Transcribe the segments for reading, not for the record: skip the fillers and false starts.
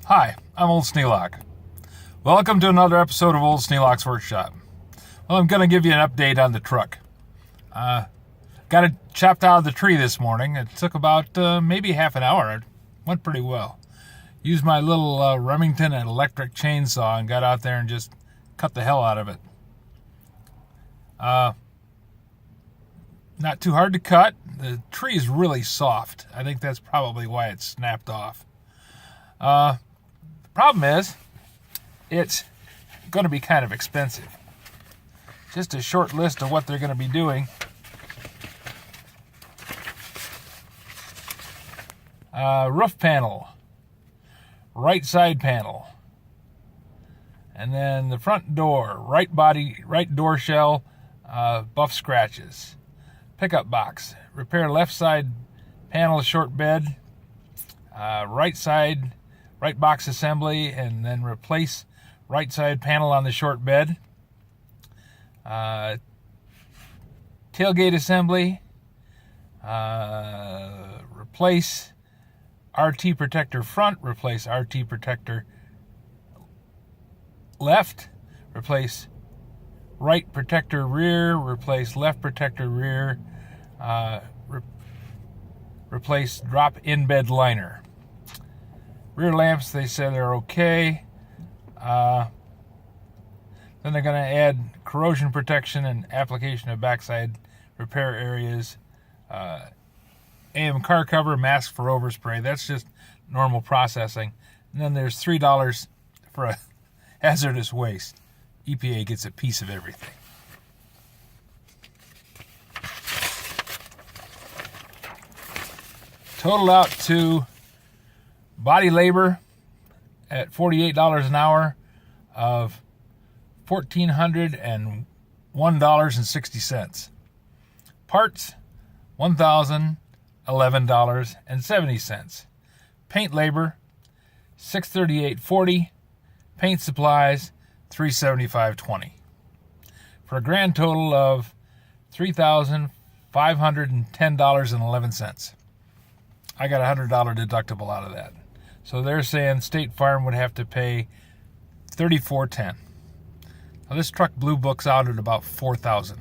Hi, I'm Old Sneelock. Welcome to another episode of Old Sneelock's Workshop. Well, I'm going to give you an update on the truck. Got it chopped out of the tree this morning. It took about maybe half an hour. It went pretty well. Used my little Remington and electric chainsaw and got out there and just cut the hell out of it. Not too hard to cut. The tree is really soft. I think that's probably why it snapped off. Problem is, it's going to be kind of expensive. Just a short list of what they're going to be doing. Roof panel, right side panel, and then the front door, right door shell, buff scratches. Pickup box, repair left side panel short bed, right box assembly, and then replace right side panel on the short bed. Tailgate assembly, replace RT protector front, replace RT protector left, replace right protector rear, replace left protector rear, replace drop in bed liner. Rear lamps, they said, are okay. Then they're going to add corrosion protection and application of backside repair areas. AM car cover, mask for overspray. That's just normal processing. And then there's $3 for a hazardous waste. EPA gets a piece of everything. Total out to body labor at $48 an hour of $1,401.60. Parts, $1,011.70. Paint labor, $638.40. Paint supplies, $375.20. For a grand total of $3,510.11. I got a $100 deductible out of that. So they're saying State Farm would have to pay $34.10. Now this truck blue books out at about $4,000.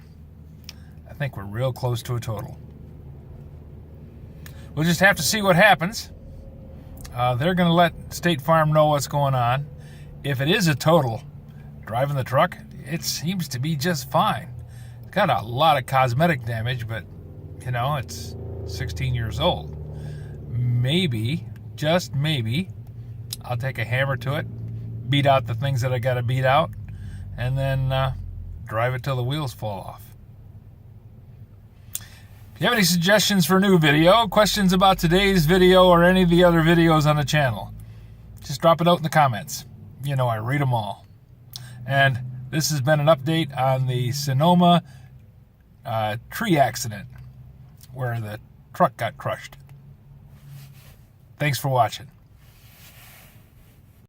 I think we're real close to a total. We'll just have to see what happens. They're going to let State Farm know what's going on. If it is a total, driving the truck, it seems to be just fine. It's got a lot of cosmetic damage, but, it's 16 years old. Maybe, just maybe, I'll take a hammer to it, beat out the things that I got to beat out, and then drive it till the wheels fall off. If you have any suggestions for a new video, questions about today's video or any of the other videos on the channel, just drop it out in the comments. I read them all. And this has been an update on the Sonoma tree accident where the truck got crushed. Thanks for watching.